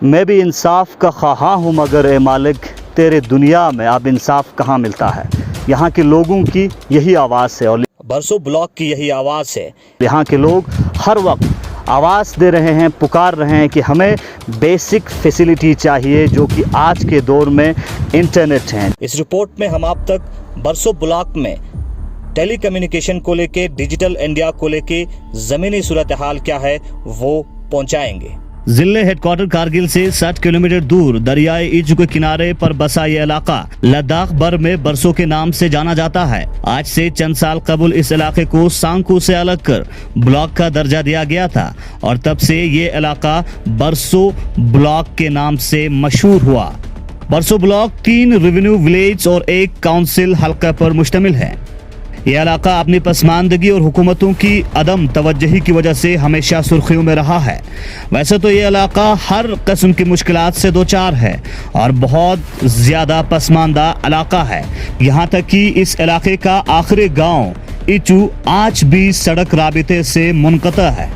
मैं भी इंसाफ का ख्वाहा हूँ मगर ए मालिक तेरे दुनिया में अब इंसाफ कहाँ मिलता है। यहाँ के लोगों की यही आवाज़ है और बरसों ब्लॉक की यही आवाज़ है। यहाँ के लोग हर वक्त आवाज़ दे रहे हैं, पुकार रहे हैं कि हमें बेसिक फैसिलिटी चाहिए जो कि आज के दौर में इंटरनेट है। इस रिपोर्ट में हम आप तक बरसों ब्लॉक में टेली कम्युनिकेशन को लेके, डिजिटल इंडिया को लेके ज़मीनी सूरत हाल क्या है वो पहुँचाएंगे। जिले हेडक्वार्टर कारगिल से 60 किलोमीटर दूर दरियाए इज के किनारे पर बसा ये इलाका लद्दाख बर में बरसों के नाम से जाना जाता है। आज से चंद साल कबल इस इलाके को सांकू से अलग कर ब्लॉक का दर्जा दिया गया था और तब से ये इलाका बरसों ब्लॉक के नाम से मशहूर हुआ। बरसों ब्लॉक 3 रेवेन्यू विलेज और 1 काउंसिल हल्का पर मुश्तमिल है। यह इलाका अपनी पसमानदगी और हुकूमतों की अदम तवज्जही की वजह से हमेशा सुर्खियों में रहा है। वैसे तो यह इलाका हर किस्म की मुश्किलात से दो चार है और बहुत ज़्यादा पसमानदा इलाका है। यहाँ तक कि इस इलाके का आखिरी गांव इचू आज भी सड़क राबिते से मुनक़ता है।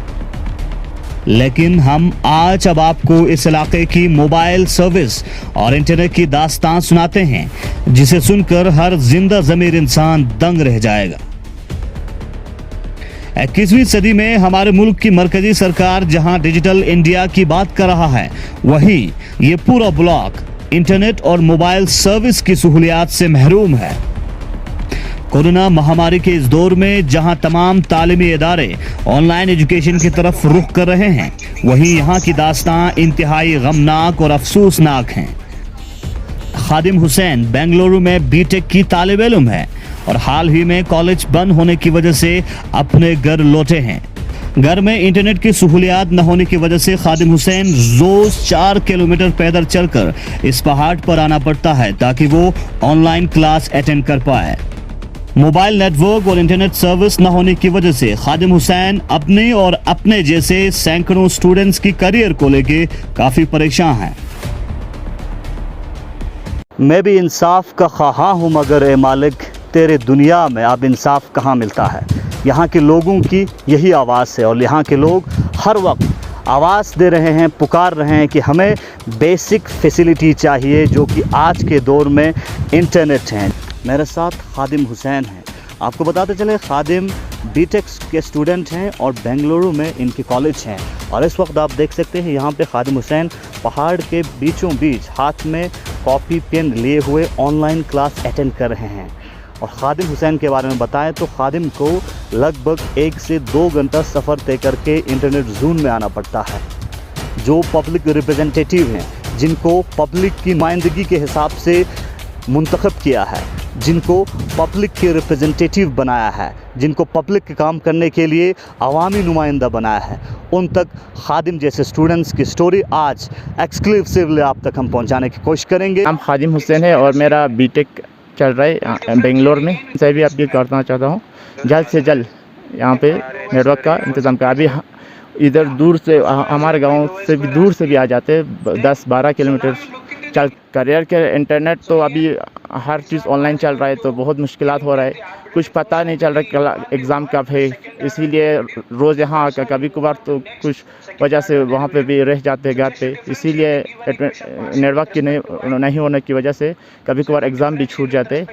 लेकिन हम आज अब आपको इस इलाके की मोबाइल सर्विस और इंटरनेट की दास्तान सुनाते हैं जिसे सुनकर हर जिंदा ज़मीर इंसान दंग रह जाएगा। 21वीं सदी में हमारे मुल्क की मरकजी सरकार जहां डिजिटल इंडिया की बात कर रहा है, वहीं ये पूरा ब्लॉक इंटरनेट और मोबाइल सर्विस की सहूलियात से महरूम है। कोरोना महामारी के इस दौर में जहां तमाम तालीमी इदारे ऑनलाइन एजुकेशन की तरफ रुख कर रहे हैं, वहीं यहाँ की दास्तां इंतहाई गमनाक और अफसोसनाक हैं। खादिम हुसैन बेंगलुरु में बीटेक की तालिब इल्म है और हाल ही में कॉलेज बंद होने की वजह से अपने घर लौटे हैं। घर में इंटरनेट की सहूलियात न होने की वजह से खादिम हुसैन रोज 4 किलोमीटर पैदल चलकर इस पहाड़ पर आना पड़ता है ताकि वो ऑनलाइन क्लास अटेंड कर पाए। मोबाइल नेटवर्क और इंटरनेट सर्विस न होने की वजह से खादिम हुसैन अपने और अपने जैसे सैकड़ों स्टूडेंट्स की करियर को लेके काफ़ी परेशान हैं। मैं भी इंसाफ का ख्वाहा हूँ मगर ए मालिक तेरे दुनिया में अब इंसाफ कहाँ मिलता है। यहाँ के लोगों की यही आवाज़ है और यहाँ के लोग हर वक्त आवाज़ दे रहे हैं, पुकार रहे हैं कि हमें बेसिक फैसिलिटी चाहिए जो कि आज के दौर में इंटरनेट है। मेरे साथ खादिम हुसैन हैं। आपको बताते चले खादिम बीटेक के स्टूडेंट हैं और बेंगलुरु में इनकी कॉलेज हैं और इस वक्त आप देख सकते हैं यहाँ पे खादिम हुसैन पहाड़ के बीचों बीच हाथ में कॉपी पेन लिए हुए ऑनलाइन क्लास अटेंड कर रहे हैं। और खादिम हुसैन के बारे में बताएं तो खादिम को लगभग 1 से 2 घंटा सफ़र तय करके इंटरनेट जोन में आना पड़ता है। जो पब्लिक रिप्रेजेंटेटिव हैं, जिनको पब्लिक की नुमाइंदगी के हिसाब से मुंतखब किया है, जिनको पब्लिक के रिप्रेजेंटेटिव बनाया है, जिनको पब्लिक के काम करने के लिए अवामी नुमाइंदा बनाया है, उन तक खादिम जैसे स्टूडेंट्स की स्टोरी आज एक्सक्लूसिवली आप तक हम पहुंचाने की कोशिश करेंगे। नाम खादिम हुसैन है और मेरा बीटेक चल रहा है बेंगलोर में। से भी अपील करना चाहता हूँ जल्द से जल्द यहाँ पे नेटवर्क का इंतज़ाम कर। अभी इधर दूर से हमारे गाँव से भी दूर से भी आ जाते 10-12 किलोमीटर चल। करियर के इंटरनेट तो अभी हर चीज़ ऑनलाइन चल रहा है तो बहुत मुश्किलात हो रहा है। कुछ पता नहीं चल रहा कल एग्ज़ाम कब है, इसीलिए रोज़ यहाँ आकर कभी कभार तो कुछ वजह से वहाँ पे भी रह जाते हैं घर पे। इसीलिए नेटवर्क की नहीं होने की वजह से कभी कभार एग्ज़ाम भी छूट जाते।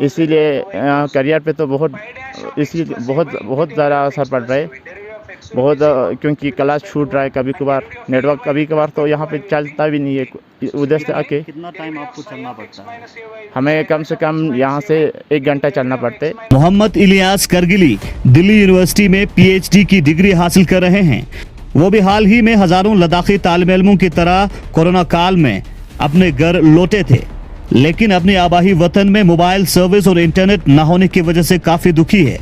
इसीलिए करियर पे तो बहुत ज़्यादा असर पड़ रहा है बहुत, क्योंकि क्लास छूट रहा है कभी कभार। नेटवर्क कभी कभार तो यहाँ पे चलता भी नहीं है। उधर से आके कितना टाइम आपको चलना पड़ता है? हमें कम से कम यहाँ से 1 घंटा चलना पड़ता है। मोहम्मद इलियास करगिली दिल्ली यूनिवर्सिटी में PhD की डिग्री हासिल कर रहे हैं। वो भी हाल ही में हज़ारों लद्दाखी तालिब इल्मों की तरह कोरोना काल में अपने घर लौटे थे, लेकिन अपने आबाही वतन में मोबाइल सर्विस और इंटरनेट न होने की वजह से काफ़ी दुखी है।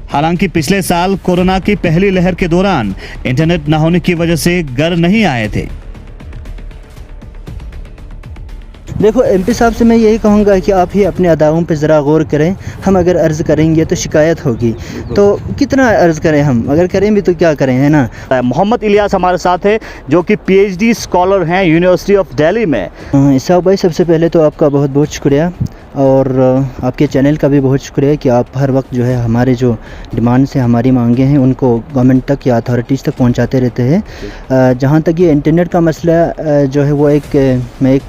हालांकि पिछले साल कोरोना की पहली लहर के दौरान इंटरनेट न होने की वजह से घर नहीं आए थे। देखो MP साहब से मैं यही कहूँगा कि आप ही अपने अदाओं पे ज़रा गौर करें। हम अगर अर्ज़ करेंगे तो शिकायत होगी, तो कितना अर्ज़ करें हम, अगर करें भी तो क्या करें, है ना। मोहम्मद इलियास हमारे साथ है जो कि PhD स्कॉलर हैं यूनिवर्सिटी ऑफ दिल्ली में। इसाक भाई, सबसे पहले तो आपका बहुत बहुत शुक्रिया। और आपके चैनल का भी बहुत शुक्रिया कि आप हर वक्त जो है हमारे जो डिमांड्स हैं, हमारी मांगे हैं, उनको गवर्नमेंट तक या अथॉरिटीज़ तक पहुंचाते रहते हैं। जहां तक ये इंटरनेट का मसला जो है वो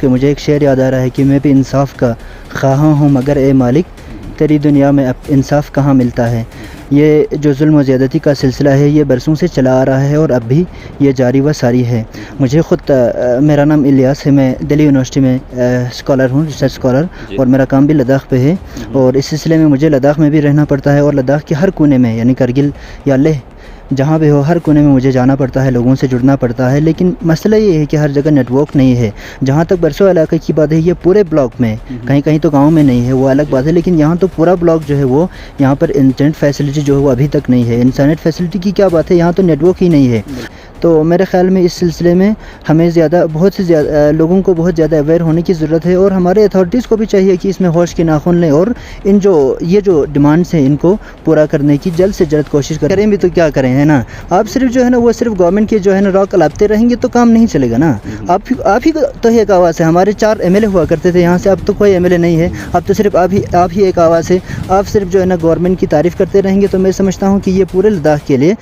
मुझे एक शेर याद आ रहा है कि मैं भी इंसाफ का ख्वाहां हूँ मगर ए मालिक तेरी दुनिया में अब इंसाफ कहाँ मिलता है। ये जो जुल्म व ज़्यादती का सिलसिला है ये बरसों से चला आ रहा है और अब भी ये जारी व सारी है। मुझे ख़ुद मेरा नाम इलियास है, मैं दिल्ली यूनिवर्सिटी में स्कॉलर हूँ, रिसर्च स्कॉलर, और मेरा काम भी लद्दाख पे है। और इस सिलसिले में मुझे लद्दाख में भी रहना पड़ता है और लद्दाख के हर कोने में यानी करगिल या लेह जहाँ भी हो हर कोने में मुझे जाना पड़ता है, लोगों से जुड़ना पड़ता है। लेकिन मसला ये है कि हर जगह नेटवर्क नहीं है। जहाँ तक बरसों इलाके की बात है ये पूरे ब्लॉक में, कहीं कहीं तो गांव में नहीं है, वो अलग बात है, लेकिन यहाँ तो पूरा ब्लॉक जो है वो यहाँ पर इंटरनेट फैसिलिटी जो है वो अभी तक नहीं है। इंटरनेट फैसिलिटी की क्या बात है, यहाँ तो नेटवर्क ही नहीं है। तो मेरे ख़्याल में इस सिलसिले में हमें बहुत से ज़्यादा लोगों को बहुत ज़्यादा अवेयर होने की ज़रूरत है और हमारे अथॉरिटीज़ को भी चाहिए कि इसमें होश के नाखून लें और ये जो डिमांड्स हैं इनको पूरा करने की जल्द से जल्द कोशिश करें। भी तो क्या करें, है ना। आप सिर्फ जो है ना वो सिर्फ गवर्नमेंट के जो है ना रॉक अलापते रहेंगे तो काम नहीं चलेगा ना। आप ही तो एक आवाज़ है। हमारे 4 एमएलए हुआ करते थे यहाँ से, अब तो कोई एमएलए नहीं है, अब तो सिर्फ आप ही एक आवाज़ है। आप सिर्फ जो है ना गवर्नमेंट की तारीफ़ करते रहेंगे तो मैं समझता हूँ कि ये पूरे लद्दाख के लिए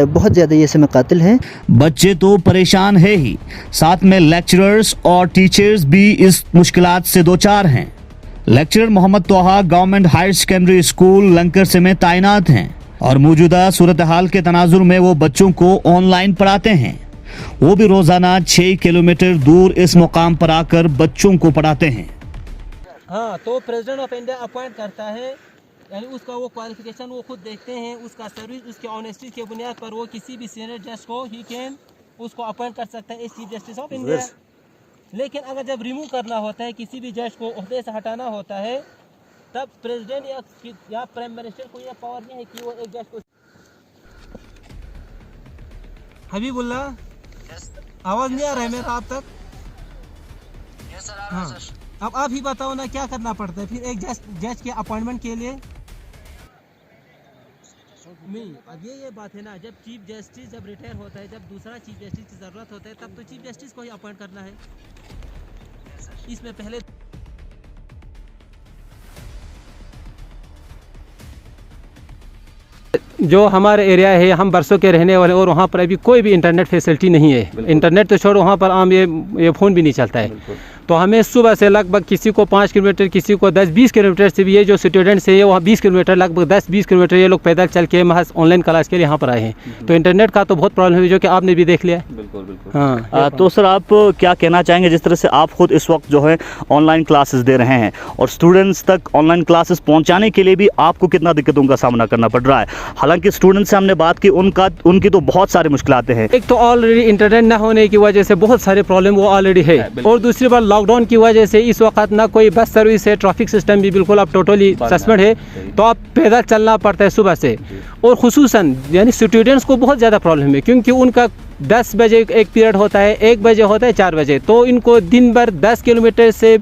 बहुत ज़्यादा ये समय कातिल है। बच्चे तो परेशान है ही, साथ में लेक्चरर्स और टीचर्स भी इस मुश्किलात से दो चार हैं। लेक्चरर मोहम्मद तोहा गवर्नमेंट हायर सेकेंडरी स्कूल लंकरसे में तैनात हैं और मौजूदा सूरत हाल के तनाजुर में वो बच्चों को ऑनलाइन पढ़ाते हैं। वो भी रोजाना 6 किलोमीटर दूर इस मुकाम पर आकर बच्चों को पढ़ाते हैं। हाँ, तो प्रेसिडेंट ऑफ इंडिया अपॉइंट करता है, यानी उसका वो क्वालिफिकेशन वो खुद देखते हैं, उसका सर्विस, उसके ऑनेस्टी के बुनियाद पर वो किसी भी सीनियर जज को ही कैन उसको अपॉइंट कर सकता है as chief justice of India. लेकिन अगर जब रिमूव करना होता है, किसी भी जज को ओहदे से हटाना होता है, तब प्रेसिडेंट या प्राइम मिनिस्टर को यह पावर नहीं है कि वो एक जज को। हबीबुल्ला, आवाज़ नहीं आ रहा है मेरा आप तक? हाँ, अब आप ही बताओ ना क्या करना पड़ता है फिर एक जज के अपॉइंटमेंट के लिए। नहीं, अब ये बात है ना, जब चीफ जस्टिस जब रिटायर होता है, जब दूसरा चीफ जस्टिस की ज़रूरत होता है, तब तो चीफ जस्टिस को ही अपॉइंट करना है। इसमें पहले जो हमारे एरिया है, हम बरसों के रहने वाले और वहाँ पर अभी कोई भी इंटरनेट फैसिलिटी नहीं है। इंटरनेट तो छोड़ो, वहाँ पर आम ये फ़ोन भी नहीं चलता है। तो हमें सुबह से लगभग किसी को 5 किलोमीटर, किसी को 10-20 किलोमीटर से भी, ये जो स्टूडेंट्स हैं वहाँ 20 किलोमीटर, लगभग 10-20 किलोमीटर ये लोग पैदल चल के महज ऑनलाइन क्लास के लिए यहाँ पर आए हैं। तो इंटरनेट का तो बहुत प्रॉब्लम है, जो कि आपने भी देख लिया। बिल्कुल बिल्कुल। हाँ, तो सर आप क्या कहना चाहेंगे, जिस तरह से आप खुद इस वक्त जो है ऑनलाइन क्लासेस दे रहे हैं और स्टूडेंट्स तक ऑनलाइन क्लासेस पहुँचाने के लिए भी आपको कितना दिक्कतों का सामना करना पड़ रहा है? हालांकि स्टूडेंट्स से हमने बात की, उनकी तो बहुत सारी मुश्किलातें हैं। एक तो ऑलरेडी इंटरनेट न होने की वजह से बहुत सारे प्रॉब्लम वो ऑलरेडी है, और दूसरी बार लॉकडाउन की वजह से इस वक्त ना कोई बस सर्विस है, ट्रैफिक सिस्टम भी बिल्कुल अब टोटली सस्पेंड है। तो आप पैदल चलना पड़ता है सुबह से, और खुसूसन यानी स्टूडेंट्स को बहुत ज़्यादा प्रॉब्लम है, क्योंकि उनका 10 बजे एक पीरियड होता है, 1 बजे होता है, 4 बजे। तो इनको दिन भर 10 किलोमीटर से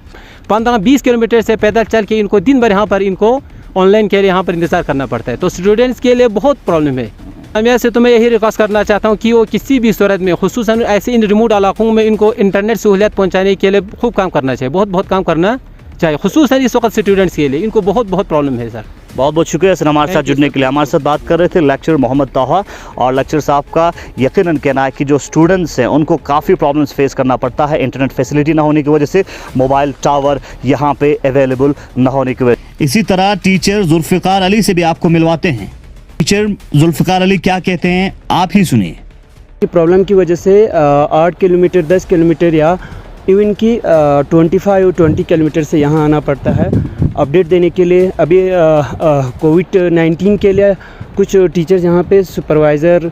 15-20 किलोमीटर से पैदल चल के इनको दिन भर यहाँ पर इनको ऑनलाइन के लिए यहाँ पर इंतज़ार करना पड़ता है। तो स्टूडेंट्स के लिए बहुत प्रॉब्लम है। मैं से तो मैं यही रिक्वेस्ट करना चाहता हूँ कि वो किसी भी सूरत में, खुसूसन ऐसे इन रिमोट इलाकों में, इनको इंटरनेट सहूलियत पहुँचाने के लिए खूब काम करना चाहिए, बहुत काम करना चाहिए, खुसूसन इस वक्त स्टूडेंट्स के लिए इनको बहुत प्रॉब्लम है। सर बहुत बहुत शुक्रिया सर हमारे साथ जुड़ने के लिए। हमारे साथ बात कर रहे थे लेक्चरर मोहम्मद तोहा, और लेक्चर साहब का यकीनन कहना है कि जो स्टूडेंट्स हैं उनको काफ़ी प्रॉब्लम्स फेस करना पड़ता है इंटरनेट फैसिलिटी ना होने की वजह से, मोबाइल टावर यहाँ पे अवेलेबल ना होने की वजह। इसी तरह टीचर जुल्फ़िकार अली से भी आपको मिलवाते हैं। टीचर जुल्फ़िकार अली क्या कहते हैं, आप ही सुनिए। प्रॉब्लम की वजह से 8 किलोमीटर, 10 किलोमीटर या इवन की 25-20 किलोमीटर से यहाँ आना पड़ता है अपडेट देने के लिए। अभी कोविड-19 के लिए कुछ टीचर्स यहाँ पे सुपरवाइज़र,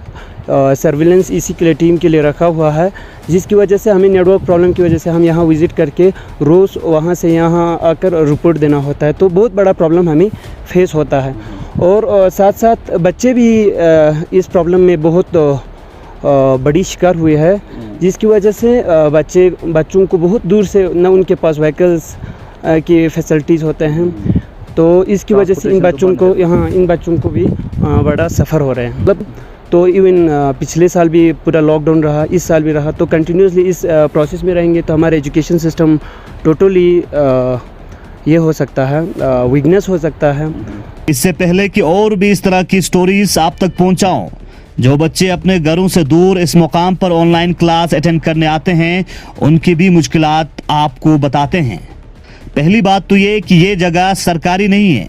सर्विलेंस इसी के लिए टीम के लिए रखा हुआ है, जिसकी वजह से हमें नेटवर्क प्रॉब्लम की वजह से हम यहाँ विज़िट करके रोज़ वहाँ से यहाँ आकर रिपोर्ट देना होता है। तो बहुत बड़ा प्रॉब्लम हमें फेस होता है, और साथ साथ बच्चे भी इस प्रॉब्लम में बहुत बड़ी शिकार हुए है, जिसकी वजह से बच्चों को बहुत दूर से न उनके पास व्हीकल्स की फैसिलिटीज़ होते हैं। तो इसकी वजह से इन बच्चों को भी बड़ा सफ़र हो रहे हैं। मतलब तो इवन पिछले साल भी पूरा लॉकडाउन रहा, इस साल भी रहा। तो कंटिन्यूसली इस प्रोसेस में रहेंगे तो हमारा एजुकेशन सिस्टम टोटली ये हो सकता है, वीकनेस हो सकता है। इससे पहले कि और भी इस तरह की स्टोरीज आप तक पहुंचाऊं, जो बच्चे अपने घरों से दूर इस मुकाम पर ऑनलाइन क्लास अटेंड करने आते हैं, उनकी भी मुश्किलात आपको बताते हैं। पहली बात तो ये कि ये जगह सरकारी नहीं है,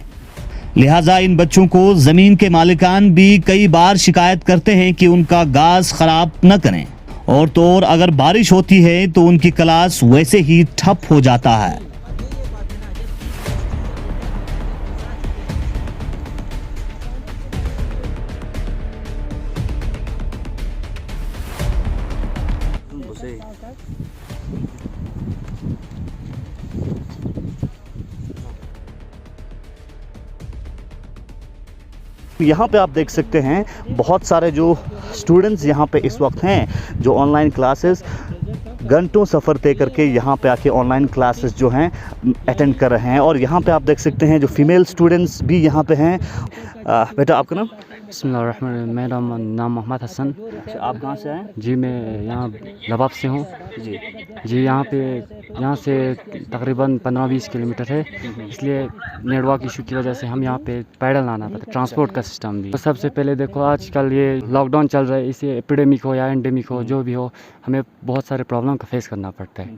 लिहाजा इन बच्चों को ज़मीन के मालिकान भी कई बार शिकायत करते हैं कि उनका गाज ख़राब न करें, और तो और अगर बारिश होती है तो उनकी क्लास वैसे ही ठप हो जाता है। यहाँ पे आप देख सकते हैं बहुत सारे जो स्टूडेंट्स यहाँ पे इस वक्त हैं, जो ऑनलाइन क्लासेस घंटों सफ़र तय करके यहाँ पे आके ऑनलाइन क्लासेस जो हैं अटेंड कर रहे हैं। और यहाँ पे आप देख सकते हैं जो फीमेल स्टूडेंट्स भी यहाँ पे हैं। बेटा आपका नाम? बिस्मिल्लाहिर्रहमानिर्रहीम। मेरा नाम मोहम्मद हसन। आप कहाँ से आए? जी मैं यहाँ लबाब से हूँ। जी यहाँ से तकरीबन 15-20 किलोमीटर है, इसलिए नेटवर्क इशू की वजह से हम यहाँ पे पैदल आना पड़ता, ट्रांसपोर्ट का सिस्टम भी। तो सबसे पहले देखो आजकल ये लॉकडाउन चल रहा है, इसे एपिडेमिक हो या एंडेमिक हो जो भी हो, हमें बहुत सारे प्रॉब्लम का फेस करना पड़ता है।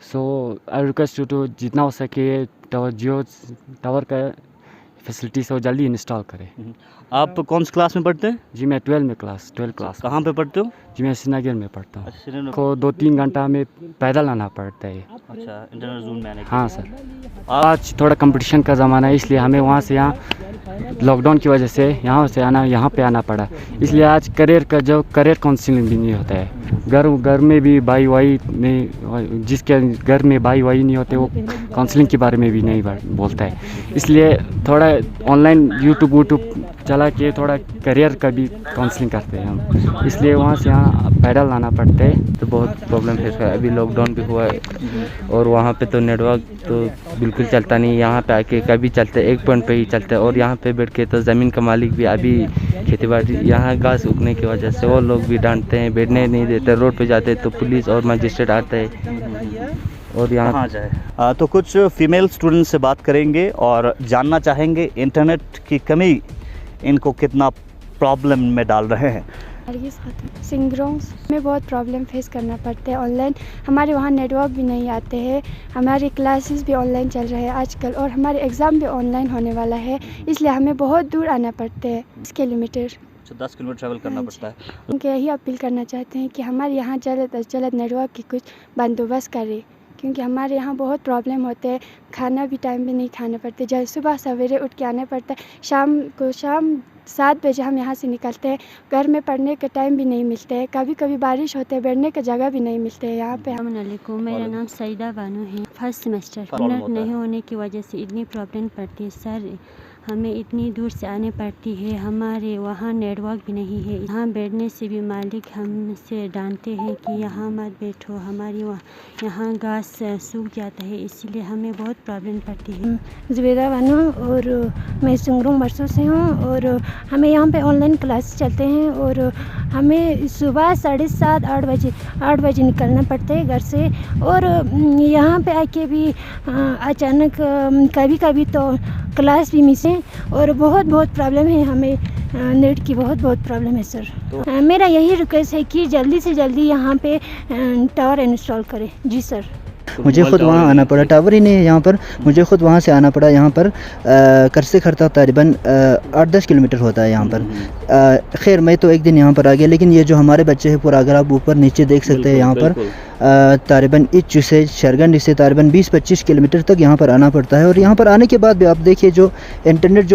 सो आई रिक्वेस्ट टू जितना हो सके जियो टावर का फैसिलिटीज़ हो जल्दी इंस्टॉल करें। आप कौन सी क्लास में पढ़ते हैं? जी मैं 12 क्लास। कहाँ पे पढ़ते हो? जी मैं श्रीनगर में पढ़ता हूँ। श्रीनगर को 2-3 घंटा हमें पैदल आना पड़ता है। अच्छा, इंटरनल जोन में आने के हाँ सर, आज थोड़ा कंपटीशन का ज़माना है, इसलिए हमें वहाँ से यहाँ लॉकडाउन की वजह से यहाँ पे आना पड़ा। इसलिए आज करियर काउंसलिंग भी नहीं होता है। घर में भी भाई वाई नहीं, जिसके घर में भाई वाई नहीं होते वो काउंसलिंग के बारे में भी नहीं बोलता है। इसलिए थोड़ा ऑनलाइन यूट्यूब चला के थोड़ा करियर का भी काउंसलिंग करते हैं हम, इसलिए वहाँ से यहाँ पैदल आना पड़ता है। तो बहुत प्रॉब्लम फेस कर, अभी लॉकडाउन भी हुआ है और वहाँ पे तो नेटवर्क तो बिल्कुल चलता नहीं। यहाँ पे आके कभी चलता है, एक पॉइंट पे ही चलता है, और यहाँ पे बैठ के तो ज़मीन का मालिक भी अभी खेती बाड़ी यहाँ घास उगने की वजह से वो लोग भी डांटते हैं, बैठने नहीं देते। रोड पे जाते तो पुलिस और मजिस्ट्रेट आता है और यहाँ जाए। तो कुछ फीमेल स्टूडेंट से बात करेंगे और जानना चाहेंगे इंटरनेट की कमी इनको कितना प्रॉब्लम में डाल रहे हैं। सिंगरोंस में बहुत प्रॉब्लम फेस करना पड़ता है ऑनलाइन। हमारे वहाँ नेटवर्क भी नहीं आते हैं, हमारी क्लासेस भी ऑनलाइन चल रहे हैं आजकल, और हमारे एग्ज़ाम भी ऑनलाइन होने वाला है, इसलिए हमें बहुत दूर आना पड़ता है 10 किलोमीटर। 10 किलोमीटर ट्रैवल करना पड़ता है। उनके यही अपील करना चाहते हैं कि हमारे यहाँ जल्द नेटवर्क की कुछ बंदोबस्त करें, क्योंकि हमारे यहाँ बहुत प्रॉब्लम होते हैं। खाना भी टाइम पे नहीं खाना पड़ता, जब सुबह सवेरे उठ के आना पड़ता है, शाम 7 बजे हम यहाँ से निकलते हैं। घर में पढ़ने का टाइम भी नहीं मिलता है, कभी कभी बारिश होते है, बैठने का जगह भी नहीं मिलते है यहाँ पे। अस्सलामुअलैकुम, मेरा नाम सईदा बानो है। फर्स्ट सेमेस्टर इंटरनेट नहीं होने की वजह से इतनी प्रॉब्लम पड़ती है सर, हमें इतनी दूर से आने पड़ती है, हमारे वहाँ नेटवर्क भी नहीं है। यहाँ बैठने से भी मालिक हमसे डांटते हैं कि यहाँ मत बैठो, हमारी यहाँ घास सूख जाता है, इसीलिए हमें बहुत प्रॉब्लम पड़ती है। ज़ुबैदा बानो और मैं संगरूम बरसों से हूँ, और हमें यहाँ पे ऑनलाइन क्लास चलते हैं, और हमें सुबह 7:30 8 बजे निकलना पड़ता है घर से, और यहाँ पे आके भी अचानक कभी कभी तो क्लास भी मिस है, और बहुत प्रॉब्लम है हमें, नेट की बहुत प्रॉब्लम है सर। मेरा यही रिक्वेस्ट है कि जल्दी से जल्दी यहाँ पे टावर इंस्टॉल करें। जी सर। मुझे ख़ुद वहाँ आना पड़ा, टावर ही नहीं है यहाँ पर, मुझे ख़ुद वहाँ से आना पड़ा। यहाँ पर करसे खरता तकरीबन 8-10 किलोमीटर होता है यहाँ पर। खैर मैं तो एक दिन यहाँ पर आ गया, लेकिन ये जो हमारे बच्चे हैं पूरा, अगर आप ऊपर नीचे देख सकते हैं यहाँ पर तकरीबन इच से शरगंड से तकरीबन 20-25 किलोमीटर तक यहाँ पर आना पड़ता है। और यहाँ पर आने के बाद भी आप देखिए जो इंटरनेट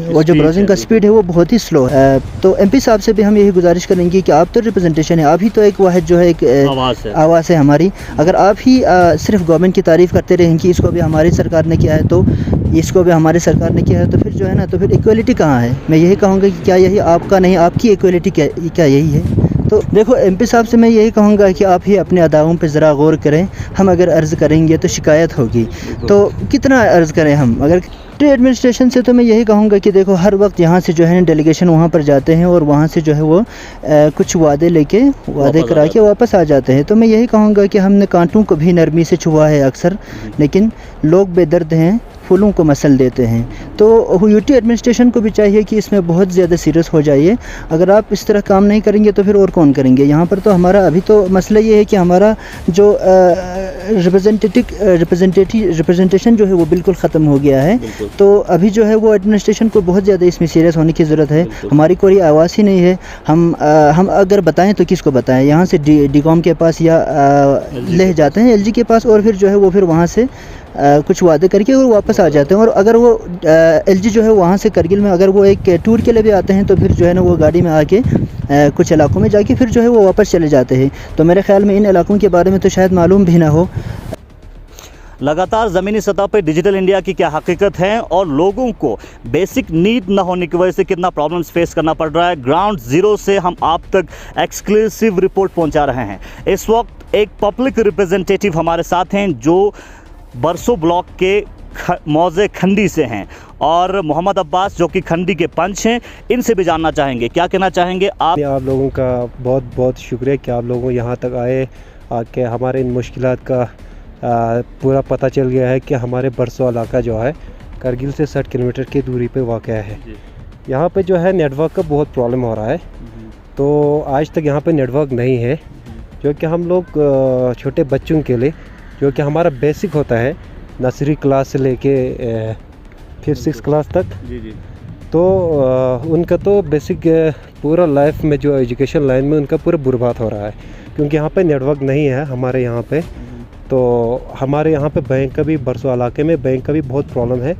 वो जो ब्राउजिंग का स्पीड है वो बहुत ही स्लो है। तो MP साहब से भी हम यही गुजारिश करेंगे कि आप तो रिप्रेजेंटेशन है, आप ही तो एक वाहिद जो है एक आवाज़ है हमारी। अगर आप ही सिर्फ गवर्नमेंट की तारीफ़ करते रहें कि इसको भी हमारी सरकार ने किया है, तो इसको भी हमारी सरकार ने किया है, तो फिर जो है ना, तो फिर इक्वलिटी कहाँ है? मैं यही कहूँगा कि क्या यही आपका नहीं, आपकी इक्वलिटी क्या यही है? तो देखो MP साहब से मैं यही कहूँगा कि आप ही अपने अदाओं पे ज़रा गौर करें। हम अगर अर्ज़ करेंगे तो शिकायत होगी, तो कितना अर्ज़ करें हम? अगर यूटी एडमिनिस्ट्रेशन से तो मैं यही कहूँगा कि देखो हर वक्त यहाँ से जो है डेलीगेशन वहाँ पर जाते हैं और वहाँ से जो है वो कुछ वादे करा के वापस आ जाते हैं। तो मैं यही कहूँगा कि हमने कांटों को भी नरमी से छुआ है अक्सर, लेकिन लोग बेदर्द हैं, फूलों को मसल देते हैं। तो यूटी एडमिनिस्ट्रेशन को भी चाहिए कि इसमें बहुत ज़्यादा सीरियस हो जाइए। अगर आप इस तरह काम नहीं करेंगे तो फिर और कौन करेंगे। यहाँ पर तो हमारा अभी तो मसला ये है कि हमारा जो रिप्रेजेंटेशन जो है वो बिल्कुल ख़त्म हो गया है। तो अभी जो है वो एडमिनिस्ट्रेशन को बहुत ज़्यादा इसमें सीरियस होने की ज़रूरत है। हमारी कोई आवाज़ ही नहीं है। हम अगर बताएं तो किसको बताएं। यहाँ से डीकॉम के पास या ले जाते हैं एलजी के पास, और फिर जो है वो फिर वहाँ से कुछ वादे करके और वापस आ जाते हैं। और अगर वो एलजी जो है वहाँ से करगिल में अगर वो एक टूर के लिए भी आते हैं तो फिर जो है ना वो गाड़ी में आके कुछ इलाकों में जाके फिर जो है वो वापस चले जाते हैं। तो मेरे ख्याल में इन इलाकों के बारे में तो शायद मालूम भी ना हो। लगातार ज़मीनी सतह पर डिजिटल इंडिया की क्या हकीकत है और लोगों को बेसिक नीड न होने की वजह से कितना प्रॉब्लम्स फेस करना पड़ रहा है, ग्राउंड ज़ीरो से हम आप तक एक्सक्लूसिव रिपोर्ट पहुंचा रहे हैं। इस वक्त एक पब्लिक रिप्रेजेंटेटिव हमारे साथ हैं जो बरसों ब्लॉक के मौजे खंडी से हैं, और मोहम्मद अब्बास जो कि खंडी के पंच हैं, इनसे भी जानना चाहेंगे। क्या कहना चाहेंगे आप लोगों का बहुत बहुत शुक्रिया कि आप लोगों यहाँ तक आए, आके हमारे इन मुश्किलात का पूरा पता चल गया है कि हमारे बरसों इलाका जो है करगिल से 60 किलोमीटर की दूरी पे वाक़ है। यहाँ पे जो है नेटवर्क का बहुत प्रॉब्लम हो रहा है। तो आज तक यहाँ पे नेटवर्क नहीं है, जो कि हम लोग छोटे बच्चों के लिए जो कि हमारा बेसिक होता है नर्सरी क्लास से लेके 5-6 क्लास तक, तो उनका तो बेसिक पूरा लाइफ में जो एजुकेशन लाइन में उनका पूरा बर्बाद हो रहा है, क्योंकि यहाँ पे नेटवर्क नहीं है हमारे यहाँ पे। तो हमारे यहाँ पे बैंक का भी बरसों इलाके में बैंक का भी बहुत प्रॉब्लम है।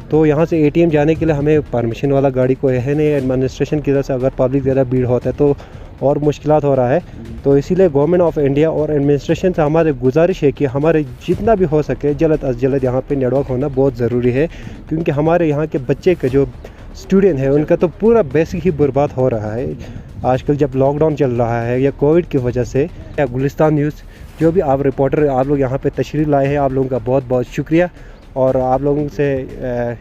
तो यहाँ से एटीएम जाने के लिए हमें परमिशन वाला गाड़ी कोई है नहीं। एडमिनिस्ट्रेशन की तरफ से अगर पब्लिक ज़्यादा भीड़ होता है तो और मुश्किलात हो रहा है। तो इसीलिए गवर्नमेंट ऑफ इंडिया और एडमिनिस्ट्रेशन से हमारे गुजारिश है कि हमारे जितना भी हो सके जल्द अज जल्द यहाँ पे नेटवर्क होना बहुत ज़रूरी है, क्योंकि हमारे यहाँ के बच्चे के जो स्टूडेंट है उनका तो पूरा बेसिक ही बर्बाद हो रहा है। आजकल जब लॉकडाउन चल रहा है या कोविड की वजह से, या गुलिस्तान न्यूज़ जो भी आप रिपोर्टर आप लोग यहाँ पे तशरीफ़ लाए हैं, आप लोगों का बहुत बहुत शुक्रिया। और आप लोगों से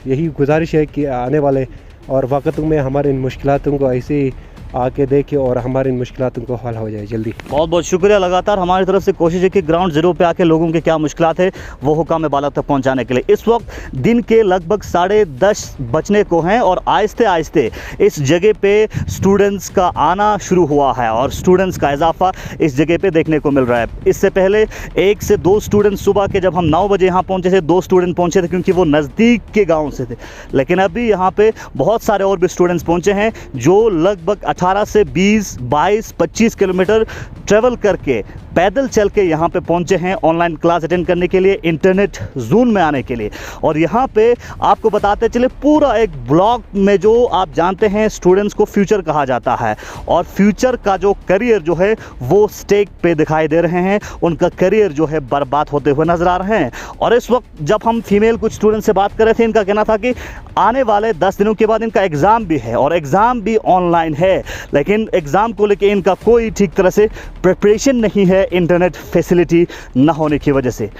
यही गुजारिश है कि आने वाले और वक़्तों में हमारे इन मुश्किलातों को ऐसे ही आके देखें और हमारी इन मुश्किलातों को हल हो जाए जल्दी। बहुत बहुत शुक्रिया। लगातार हमारी तरफ से कोशिश है कि ग्राउंड ज़ीरो पे आके लोगों के क्या मुश्किलात है वो हुकाम बाला तक पहुंचाने के लिए। इस वक्त दिन के लगभग 10:30 बजने को हैं और आहिस्ते आहिस्ते इस जगह पे स्टूडेंट्स का आना शुरू हुआ है और स्टूडेंट्स का इजाफा इस जगह पे देखने को मिल रहा है। इससे पहले 1 से 2 स्टूडेंट सुबह के जब हम 9 बजे यहाँ पहुँचे थे 2 स्टूडेंट पहुँचे थे, क्योंकि वो नज़दीक के गाँव से थे। लेकिन अभी यहाँ पर बहुत सारे और भी स्टूडेंट्स पहुँचे हैं जो लगभग 18 से 20, 22, 25 किलोमीटर ट्रैवल करके पैदल चल के यहाँ पे पहुँचे हैं ऑनलाइन क्लास अटेंड करने के लिए, इंटरनेट जोन में आने के लिए। और यहाँ पे आपको बताते चले पूरा एक ब्लॉक में जो आप जानते हैं स्टूडेंट्स को फ्यूचर कहा जाता है और फ्यूचर का जो करियर जो है वो स्टेक पे दिखाई दे रहे हैं, उनका करियर जो है बर्बाद होते हुए नजर आ रहे हैं। और इस वक्त जब हम फीमेल कुछ स्टूडेंट से बात कर रहे थे, इनका कहना था कि आने वाले 10 दिनों के बाद इनका एग्ज़ाम भी है और एग्ज़ाम भी ऑनलाइन है, लेकिन एग्ज़ाम को लेकर इनका कोई ठीक तरह से प्रिपरेशन नहीं है इंटरनेट फैसिलिटी न होने की वजह से।